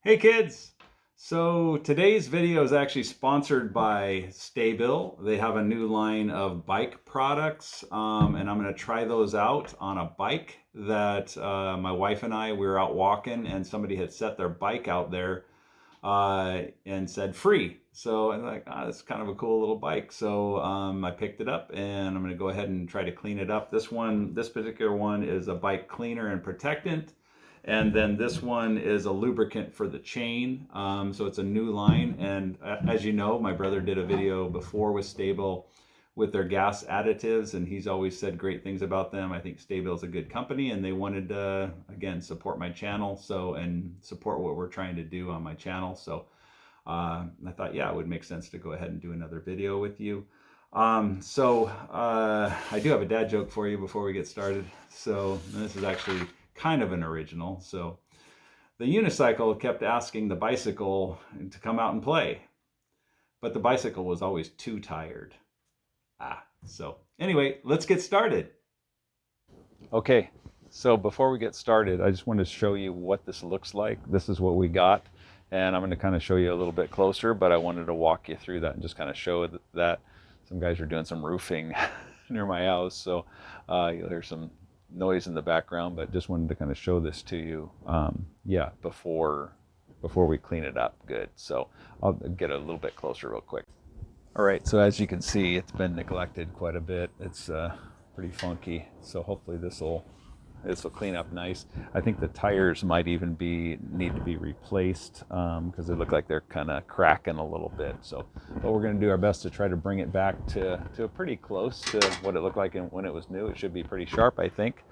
Hey kids! So today's video is actually sponsored by STA-BIL. They have a new line of bike products, and I'm going to try those out on a bike that my wife and we were out walking, and somebody had set their bike out there and said free. So I'm like, that's kind of a cool little bike. So I picked it up, and I'm going to go ahead and try to clean it up. This particular one is a bike cleaner and protectant. And then this one is a lubricant for the chain. So it's a new line. And as you know, my brother did a video before with STA-BIL with their gas additives, and he's always said great things about them. I think STA-BIL is a good company, and they wanted to, again, support my channel and support what we're trying to do on my channel. So I thought, yeah, it would make sense to go ahead and do another video with you. I do have a dad joke for you before we get started. So this is actually kind of an original. So the unicycle kept asking the bicycle to come out and play, but the bicycle was always too tired. So anyway, let's get started. Okay, so before we get started, I just wanted to show you what this looks like. This is what we got, and I'm going to kind of show you a little bit closer, but I wanted to walk you through that and just kind of show that some guys are doing some roofing near my house, so you'll hear some noise in the background, but just wanted to kind of show this to you, before we clean it up good. So I'll get a little bit closer real quick. All right, so as you can see, it's been neglected quite a bit. It's pretty funky, so hopefully this will clean up nice. I think the tires might even need to be replaced because they look like they're kind of cracking a little bit. So, but we're going to do our best to try to bring it back to pretty close to what it looked like when it was new. It should be pretty sharp, I think.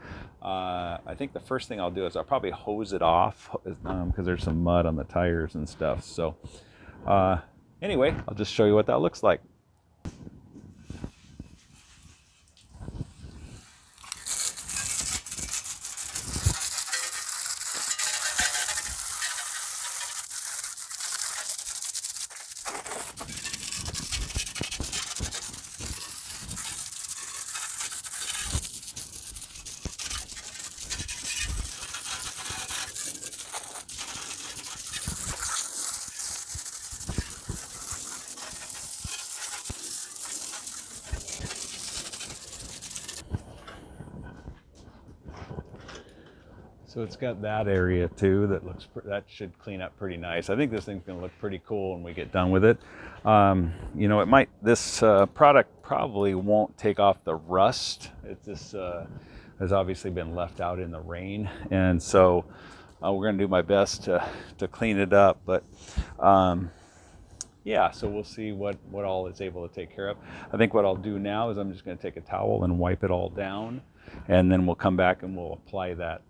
I think the first thing I'll do is I'll probably hose it off because there's some mud on the tires and stuff. So anyway, I'll just show you what that looks like. So it's got that area too that should clean up pretty nice. I think this thing's going to look pretty cool when we get done with it. This product probably won't take off the rust. This has obviously been left out in the rain, and so we're going to do my best to clean it up. But so we'll see what all it's able to take care of. I think what I'll do now is I'm just going to take a towel and wipe it all down, and then we'll come back and we'll apply that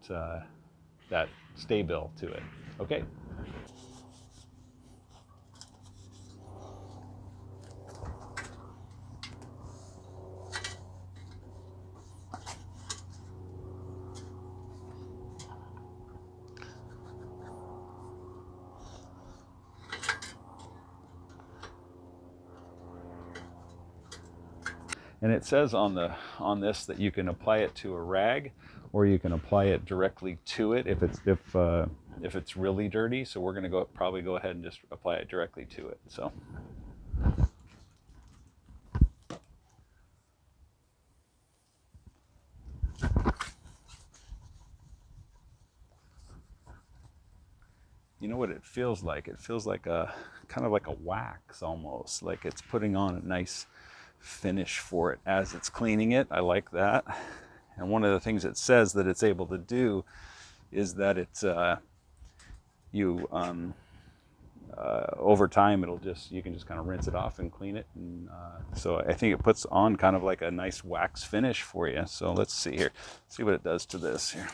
STA-BIL to it. Okay. And it says on this that you can apply it to a rag, or you can apply it directly to it if it's really dirty. So we're going to probably go ahead and just apply it directly to it. So. You know what it feels like? It feels like a kind of like a wax almost, like it's putting on a nice finish for it as it's cleaning it. I like that. And one of the things it says that it's able to do is that it's over time you can just kind of rinse it off and clean it, and so I think it puts on kind of like a nice wax finish for you. So let's see here, see what it does to this here.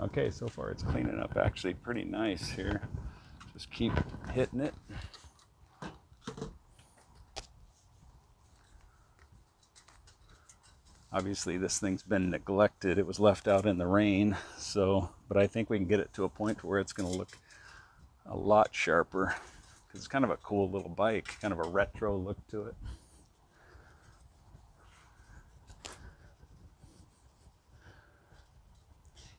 Okay, so far it's cleaning up actually pretty nice here. Just keep hitting it. Obviously this thing's been neglected. It was left out in the rain, so, but I think we can get it to a point where it's going to look a lot sharper, because it's kind of a cool little bike, kind of a retro look to it.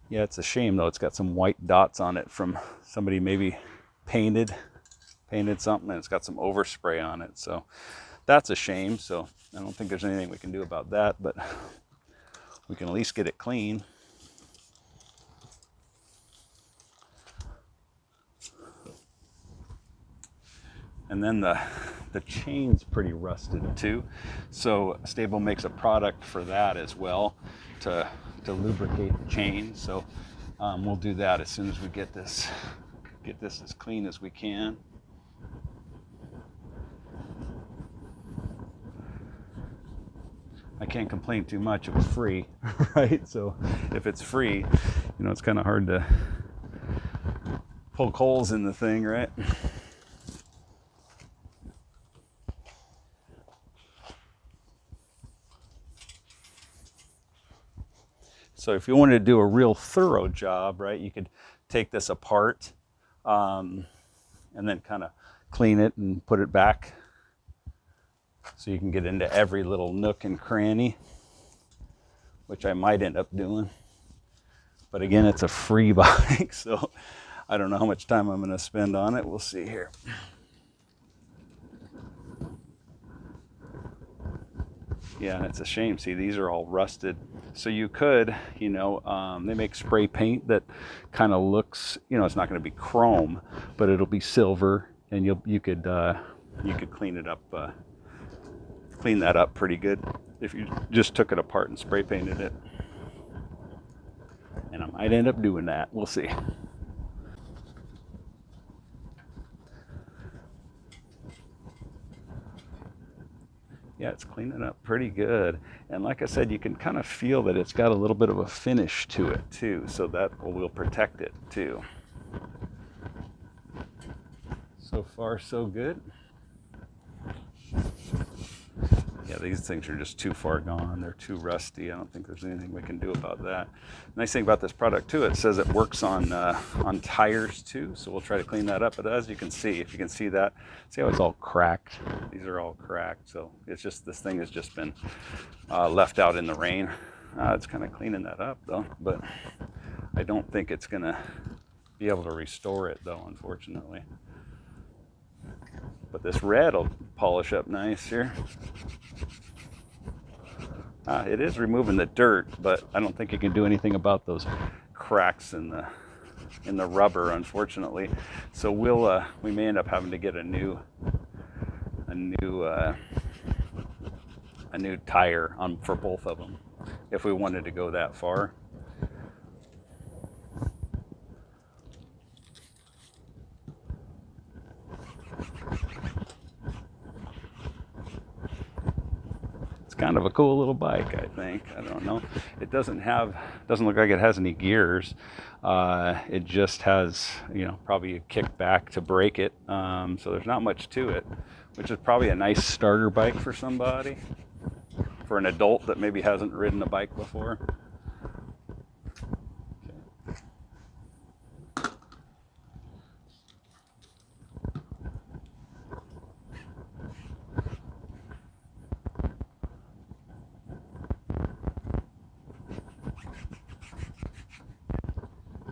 Yeah, it's a shame though. It's got some white dots on it from somebody maybe painted something, and it's got some overspray on it. So that's a shame. So I don't think there's anything we can do about that, but we can at least get it clean. And then the chain's pretty rusted too. So STA-BIL makes a product for that as well, to lubricate the chain. So we'll do that as soon as we get this as clean as we can. I can't complain too much. It was free, right? So if it's free, you know, it's kind of hard to poke holes in the thing, right? So if you wanted to do a real thorough job, right, you could take this apart and then kind of clean it and put it back, so you can get into every little nook and cranny, which I might end up doing. But again, it's a free bike, so I don't know how much time I'm going to spend on it. We'll see here. Yeah, and it's a shame. See, these are all rusted. So you could, you know, they make spray paint that kind of looks, you know, it's not going to be chrome, but it'll be silver, and you could clean it up, clean that up pretty good if you just took it apart and spray painted it. And I might end up doing that. We'll see. Yeah, it's cleaning up pretty good. And like I said, you can kind of feel that it's got a little bit of a finish to it too, so that will protect it too. So far, so good. Yeah, these things are just too far gone. They're too rusty. I don't think there's anything we can do about that. Nice thing about this product too, it says it works on tires too, so we'll try to clean that up. But as you can see, if you can see that, see how it's all cracked? These are all cracked, so it's just, this thing has just been left out in the rain. It's kind of cleaning that up though, but I don't think it's gonna be able to restore it though, unfortunately. But this red will polish up nice here. It is removing the dirt, but I don't think you can do anything about those cracks in the rubber, unfortunately. So we may end up having to get a new tire for both of them if we wanted to go that far. Kind of a cool little bike, I think. I don't know. It doesn't look like it has any gears. It just has, you know, probably a kickback to brake it. So there's not much to it, which is probably a nice starter bike for somebody, for an adult that maybe hasn't ridden a bike before.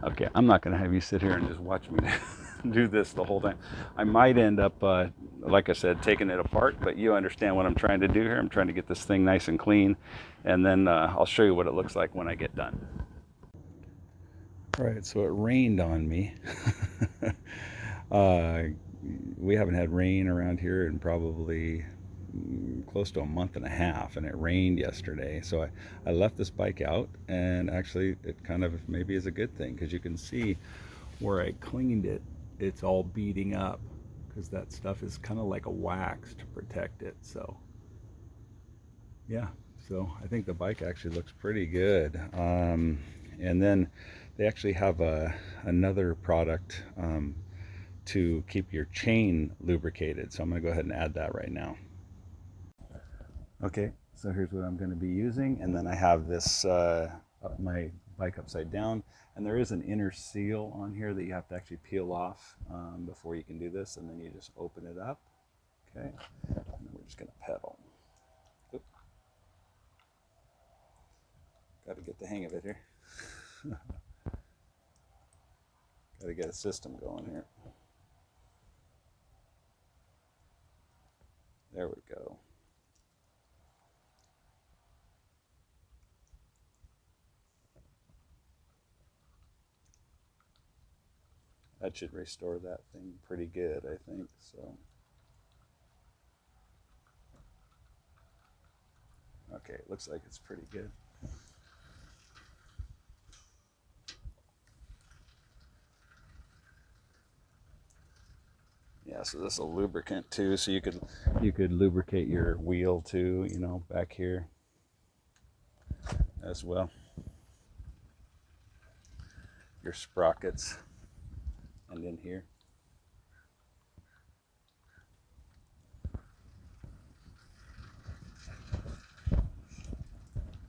Okay, I'm not going to have you sit here and just watch me do this the whole time. I might end up, like I said, taking it apart, but you understand what I'm trying to do here. I'm trying to get this thing nice and clean, and then I'll show you what it looks like when I get done. All right, so it rained on me. We haven't had rain around here in probably close to a month and a half, and it rained yesterday, so I left this bike out, and actually it kind of maybe is a good thing, because you can see where I cleaned it, it's all beating up, because that stuff is kind of like a wax to protect it. So yeah, so I think the bike actually looks pretty good. And then they actually have another product to keep your chain lubricated, so I'm going to go ahead and add that right now. Okay, So here's what I'm going to be using, and then I have this my bike upside down, and there is an inner seal on here that you have to actually peel off before you can do this, and then you just open it up. Okay, and then we're just going to pedal. Oop. Got to get the hang of it here. Got to get a system going here. There we go. That should restore that thing pretty good, I think. So, okay, it looks like it's pretty good. Yeah, so this is a lubricant too, so you could lubricate your wheel too, you know, back here as well. Your sprockets and in here.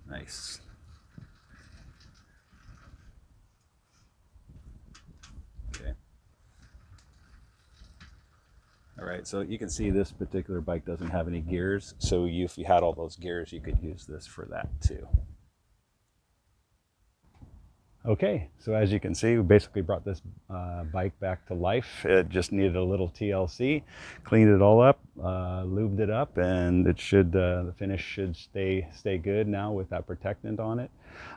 Nice. Okay. All right, so you can see this particular bike doesn't have any gears, so if you had all those gears, you could use this for that too. Okay, so as you can see, we basically brought this bike back to life. It just needed a little TLC, cleaned it all up, lubed it up, and it should the finish should stay good now with that protectant on it.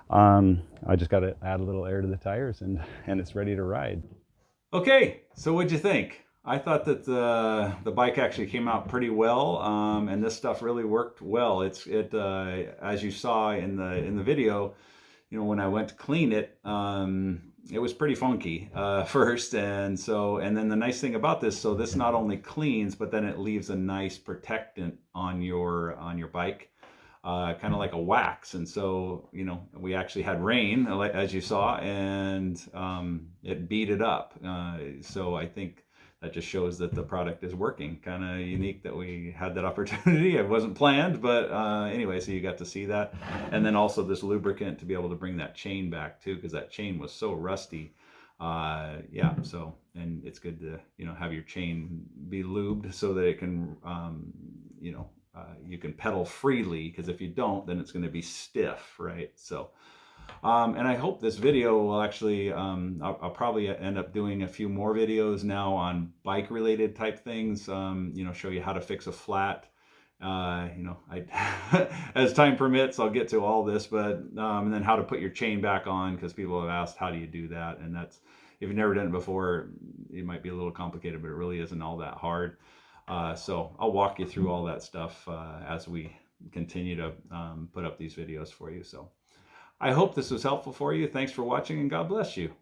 I just got to add a little air to the tires, and it's ready to ride. Okay, so what'd you think? I thought that the bike actually came out pretty well, and this stuff really worked well. It as you saw in the video, you know, when I went to clean it, it was pretty funky first, and then the nice thing about this, so this not only cleans, but then it leaves a nice protectant on your bike, kind of like a wax. And so, you know, we actually had rain, as you saw, and it beat it up. So I think that just shows that the product is working. Kind of unique that we had that opportunity. It wasn't planned, but anyway, so you got to see that. And then also this lubricant to be able to bring that chain back too, because that chain was so rusty. Yeah, so, and it's good to, you know, have your chain be lubed so that it can, you know, you can pedal freely, because if you don't, then it's going to be stiff, right? So, and I hope this video will actually, I'll probably end up doing a few more videos now on bike related type things, you know, show you how to fix a flat. You know, as time permits, I'll get to all this, but, and then how to put your chain back on, because people have asked, how do you do that? And that's, if you've never done it before, it might be a little complicated, but it really isn't all that hard. So I'll walk you through all that stuff as we continue to put up these videos for you. So I hope this was helpful for you. Thanks for watching, and God bless you.